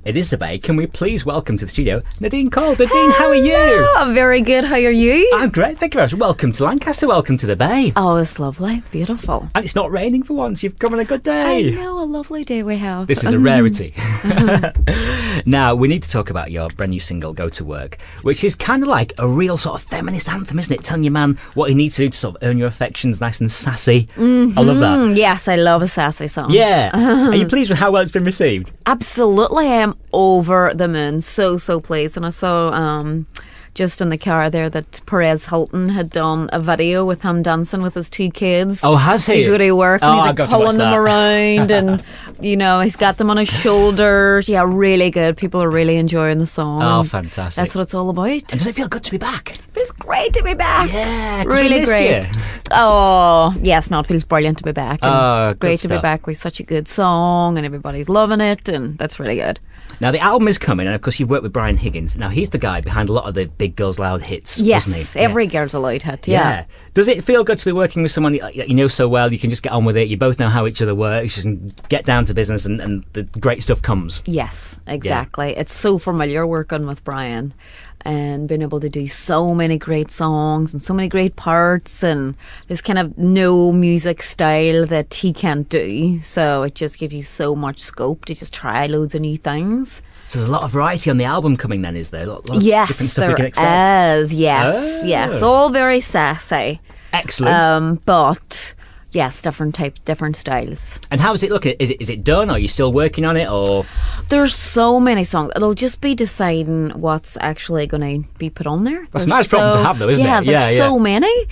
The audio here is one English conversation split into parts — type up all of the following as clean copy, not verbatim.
It is the Bay. Can we please welcome to the studio Nadine Coyle? Nadine, how are you? I'm very good. How are you? I'm great. Thank you very much. Welcome to Lancaster. Welcome to the Bay. Oh, it's lovely. Beautiful. And it's not raining for once. You've come on a good day. I know, a lovely day we have. This is a rarity. Now, we need to talk about your brand new single, Go to Work, which is kind of like a real sort of feminist anthem, isn't it? Telling your man what he needs to do to sort of earn your affections, nice and sassy. I love that. Yes, I love a sassy song. Yeah. Are you pleased with how well it's been received? Absolutely. I am over the moon. So pleased. And I saw just in the car there that Perez Hilton had done a video with him dancing with his two kids. Oh, has he? To go to work. And Oh, he's I've got to pulling watch them that. around and, you know, he's got them on his shoulders. Yeah, really good. People are really enjoying the song. Oh, fantastic. That's what it's all about. And does it feel good to be back? But it's great to be back. Yeah, 'cause we really missed great. you. Oh, yes, no, it feels brilliant to be back. And Oh, good great to be stuff. back with such a good song, and everybody's loving it, and that's really good. Now, the album is coming, and of course, you've worked with Brian Higgins. Now, he's the guy behind a lot of the Big Girls Loud hits, Yes, wasn't he? every girl's Aloud hit. Yeah. Does it feel good to be working with someone that you know so well? You can just get on with it. You both know how each other works. You can get down to business, and the great stuff comes. Yes, exactly. It's so familiar working with Brian and being able to do so many great songs and so many great parts, and there's kind of no music style that he can't do, so it just gives you so much scope to just try loads of new things. So there's a lot of variety on the album coming then, is there? Lots of Yes, different stuff we there can expect. is. Yes, Oh. yes, all very sassy. Excellent. But yes, different styles. And how is it looking? Is it done? Are you still working on it? Or There's so many songs. It'll just be deciding what's actually going to be put on there. That's a nice problem to have, though, isn't it? There's so many.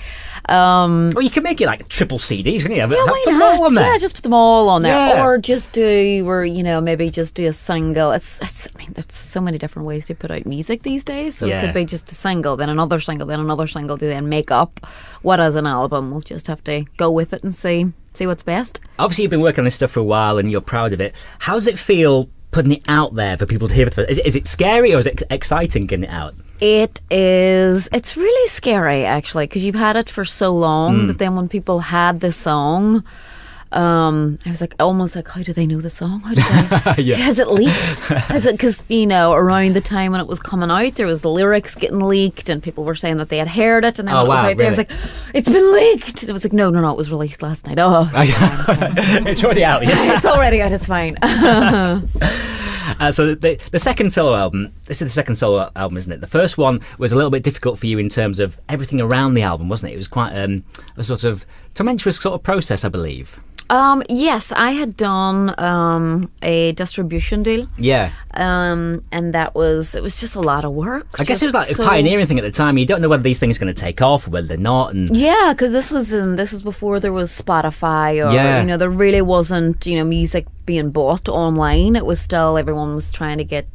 well, you can make it like triple CDs, can you? Yeah, Have why them not? all on there. Yeah, just put them all on there, Yeah. or just do, or maybe just do a single. It's. I mean, there's so many different ways to put out music these days. So Yeah. it could be just a single, then another single, then another single, to then make up what is an album. We'll just have to go with it and see what's best. Obviously, you've been working on this stuff for a while, and you're proud of it. How does it feel putting it out there for people to hear? Is it scary or is it exciting getting it out? It is. It's really scary, actually, because you've had it for so long that then when people had the song, I was like, almost like, how do they know the song? How do they? Yeah. Has it leaked? Because around the time when it was coming out, there was the lyrics getting leaked, and people were saying that they had heard it, and then Oh, when it was wow, out there, I was really? like, it's been leaked. And it was like, no, it was released last night. Oh, It's already out. Yeah. it's already out. It's fine. So the second solo album, this is the second solo album, isn't it? The first one was a little bit difficult for you in terms of everything around the album, wasn't it? It was quite a sort of tumultuous sort of process, I believe. Yes, I had done a distribution deal. Yeah. And it was just a lot of work. I guess it was like Just a pioneering thing at the time. You don't know whether these things are going to take off or whether they're not. And Yeah, because this was before there was Spotify, or Yeah. there really wasn't music being bought online. It was still, everyone was trying to get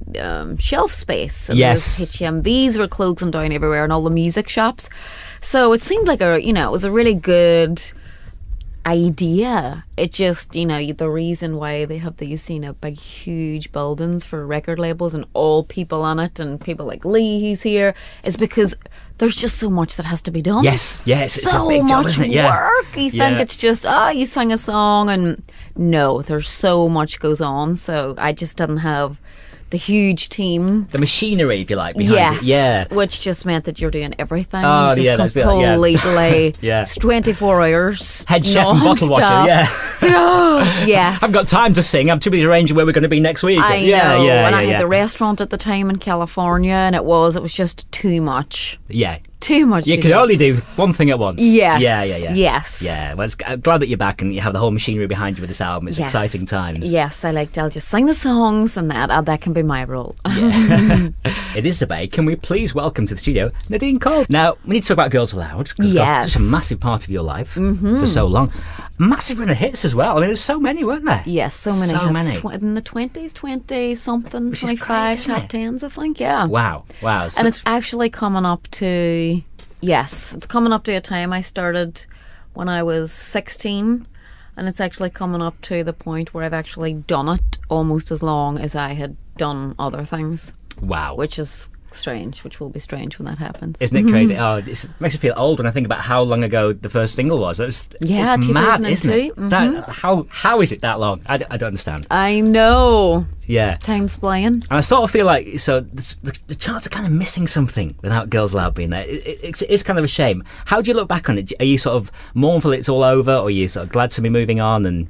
shelf space. And Yes. those HMVs were closing down everywhere, and all the music shops. So it seemed like it was a really good idea. It just, the reason why they have these, big, huge buildings for record labels and all people on it, and people like Lee who's here, is because there's just so much that has to be done. yes, it's So a big job, much isn't it? Yeah. work. You Yeah. think it's just, you sing a song, and no, there's so much goes on. So I just didn't have the huge team. The machinery, if you like, behind Yes, it. Yeah. which just meant that you're doing everything. Oh, just yeah, that's it, yeah. completely. Yeah. It's 24 hours. Head chef and bottle washer, non-stop. yeah. So, yes. I've got time to sing. I'm too busy arranging where we're going to be next week. I yeah, know. Yeah, and yeah, I had yeah. the restaurant at the time in California, and it was just too much. Yeah. Too much. You to can do. only do one thing at once. Yes. Yeah. Yes. Yeah. Well, I'm glad that you're back and you have the whole machinery behind you with this album. It's Yes. exciting times. Yes, I'll just sing the songs, and that can be my role. It is the Bay. Can we please welcome to the studio Nadine Coyle? Now, we need to talk about Girls Aloud, because Yes. it's such a massive part of your life for so long. Massive run of hits as well. I mean, there's so many, weren't there? Yes, so many. So hits. many. In the 20s, 20-something, Which is 25 crazy, isn't top it? 10s, I think, yeah. Wow. And it's actually coming up to... Yes, it's coming up to a time I started when I was 16, and it's actually coming up to the point where I've actually done it almost as long as I had done other things, Wow. which is strange, which will be strange when that happens. Isn't it crazy? Oh, this makes me feel old when I think about how long ago the first single was. It's mad, isn't it? That, how is it that long? I don't understand. I know. Yeah. Time's flying. And I sort of feel like, the charts are kind of missing something without Girls Aloud being there. It's kind of a shame. How do you look back on it? Are you sort of mournful it's all over, or are you sort of glad to be moving on and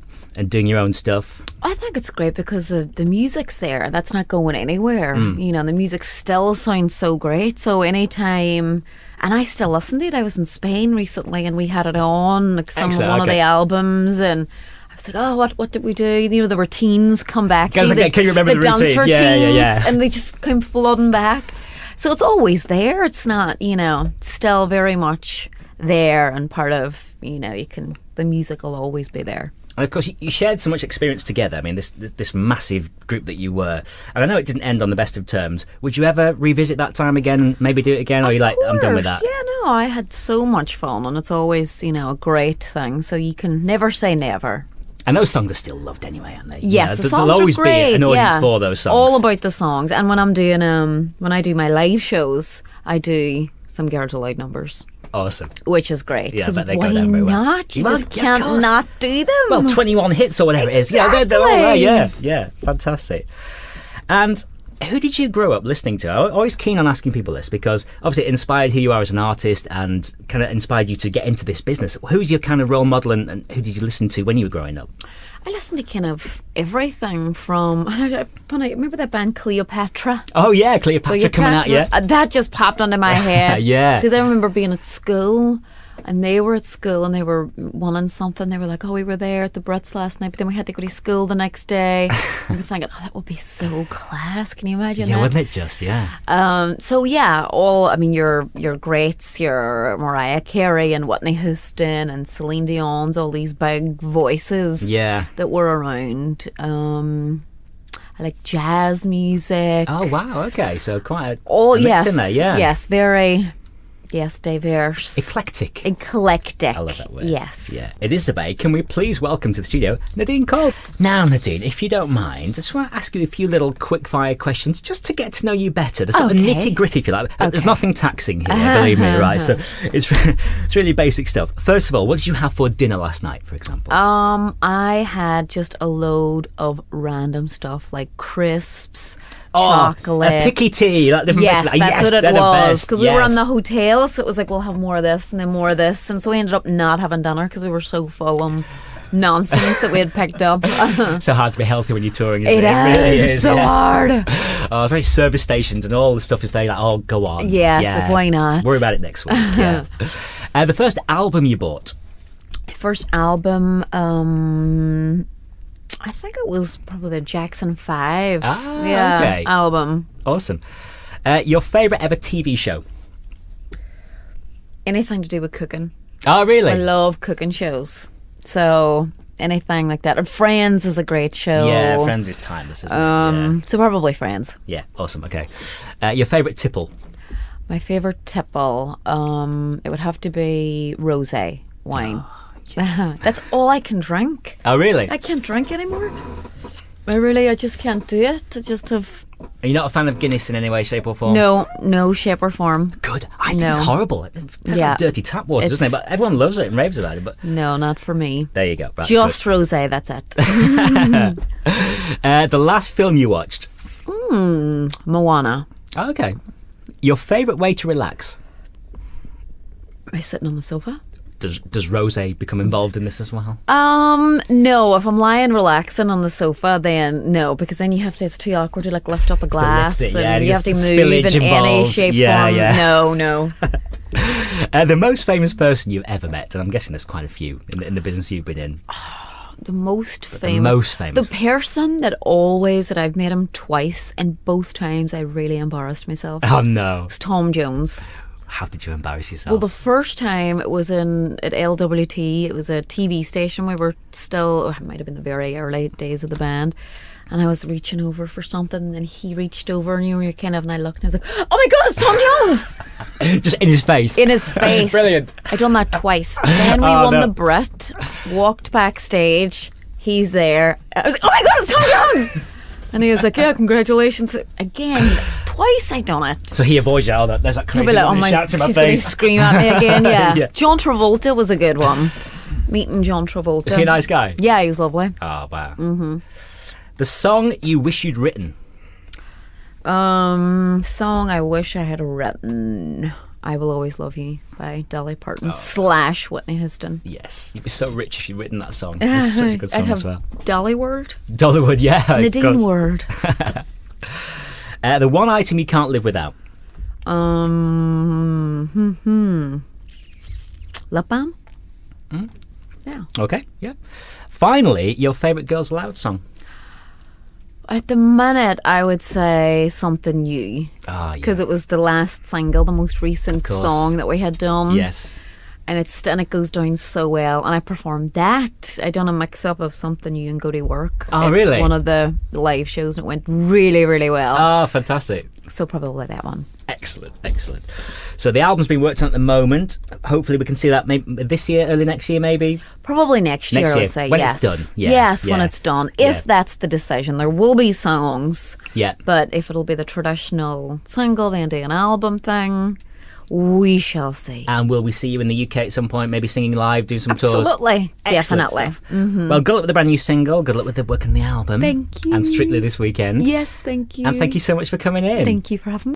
doing your own stuff? I think it's great because the music's there. That's not going anywhere. You know, the music still sounds so great. So anytime, and I still listen to it. I was in Spain recently and we had it on, like one of the albums, and I was like, oh, what did we do? You know, the routines come back. Can you remember the dance routines? Yeah. And they just come flooding back. So it's always there. It's not, you know, still very much there and part of, you know, the music will always be there. And of course, you shared so much experience together. I mean, this massive group that you were. And I know it didn't end on the best of terms. Would you ever revisit that time again and maybe do it again? Or are you like, I'm done with that? Yeah, no, I had so much fun. And it's always, you know, a great thing. So you can never say never. And those songs are still loved anyway, aren't they? Yes, the songs there'll always are great. be an audience for those songs. All about the songs. And when I'm doing when I do my live shows, I do some Girls Aloud numbers. Awesome. Which is great. Yeah, I bet they why go down very well. not? You just can't not do them. Well, 21 hits or whatever it is. Yeah, they're all there. Yeah, fantastic. And who did you grow up listening to? I'm always keen on asking people this because obviously it inspired who you are as an artist and kind of inspired you to get into this business. Who's your kind of role model and who did you listen to when you were growing up? I listened to kind of everything from, I remember that band Cleopatra? Oh yeah, Cleopatra coming out, yeah. That just popped onto my head. Yeah. Because I remember being at school and they were at school and they were wanting something. They were like, oh, we were there at the Brits last night, but then we had to go to school the next day. And we're thinking, oh, that would be so class. Can you imagine that? Yeah, wouldn't it just, yeah. So yeah, your greats, your Mariah Carey and Whitney Houston and Celine Dion's, all these big voices that were around. I like jazz music. Oh wow, okay, so quite a mix in there, yeah. Yes, very... Yes, diverse. Eclectic. Eclectic. I love that word. Yes. Yeah. It is the Bay. Can we please welcome to the studio Nadine Coyle? Now, Nadine, if you don't mind, I just want to ask you a few little quick-fire questions just to get to know you better. The sort of nitty-gritty, if you like. Okay. There's nothing taxing here, believe me, right? So it's really basic stuff. First of all, what did you have for dinner last night, for example? I had just a load of random stuff like crisps, chocolate, a picky tea, like different yes, bits. That's what it was. Because we were Yes. in the hotel, so it was like we'll have more of this and then more of this, and so we ended up not having dinner because we were so full of nonsense that we had picked up. So hard to be healthy when you're touring. It really is. It's so hard. Oh, it's very service stations and all the stuff is there. Like, oh, go on. Yeah, so why not? Worry about it next week. Yeah. The first album you bought. First album. I think it was probably the Jackson 5 album. Awesome. Your favourite ever TV show? Anything to do with cooking. Oh, really? I love cooking shows. So anything like that. And Friends is a great show. Yeah, Friends is timeless, isn't it? Yeah. So probably Friends. Yeah, awesome. Okay. Your favourite tipple? My favourite tipple, it would have to be rosé wine. Oh. That's all I can drink. Oh, really? I can't drink anymore. I just can't do it. I just have... Are you not a fan of Guinness in any way, shape or form? No shape or form. Good. I think it's horrible. It tastes like dirty tap water, doesn't it? But everyone loves it and raves about it. But no, not for me. There you go. Right, just rosé, that's it. The last film you watched? Moana. Oh, okay. Your favourite way to relax? Am I sitting on the sofa? Does rosé become involved in this as well? No. If I'm lying relaxing on the sofa, then no, because then you have to. It's too awkward to like lift up a glass, and you have to move in any shape, form. Yeah. No. The most famous person you've ever met, and I'm guessing there's quite a few in the business you've been in. The most famous. The person that I've met him twice, and both times I really embarrassed myself. Oh no! It's Tom Jones. How did you embarrass yourself? Well, the first time it was at LWT. It was a TV station. We were still, it might have been the very early days of the band. And I was reaching over for something, and then he reached over, and you're kind of, and I looked, and I was like, oh my God, it's Tom Jones! Just in his face. In his face. Brilliant. I done that twice. Then we won the Brit, walked backstage, he's there. I was like, oh my God, it's Tom Jones! And he was like, yeah, congratulations. Again, twice I done it. So he avoids you. There's that He'll crazy be like, woman who my, shouts in my she's going to face. scream at me again. Yeah. Yeah. John Travolta was a good one. Meeting John Travolta. Is he a nice guy? Yeah, he was lovely. Oh, wow. Mm-hmm. The song you wish you'd written? Song I wish I had written. I Will Always Love You by Dolly Parton / Whitney Houston. Yes. You'd be so rich if you'd written that song. It's such a good song I'd have as well. Dolly Word. Dollywood, yeah. Nadine Word. The one item you can't live without? Lip balm? Yeah. Okay, yeah. Finally, your favourite Girls Aloud song? At the minute, I would say Something New. Ah, yeah. Because it was the last single, the most recent course. song that we had done. Yes. And it goes down so well. And I performed that. I done a mix-up of Something New and Go to Work. Oh, at really? one of the live shows, and it went really, really well. Ah, fantastic. So probably that one. Excellent, excellent. So the album's been worked on at the moment. Hopefully we can see that maybe this year, early next year maybe. Probably next year, I would say. When yes. it's done. Yeah, yes, yeah. when it's done. Yeah. If that's the decision. There will be songs. Yeah. But if it'll be the traditional single, then do an album thing, we shall see. And will we see you in the UK at some point, maybe singing live, doing some tours? Absolutely. Excellent Definitely. stuff. Well, good luck with the brand new single. Good luck with the work on the album. Thank you. And Strictly this weekend. Yes, thank you. And thank you so much for coming in. Thank you for having me.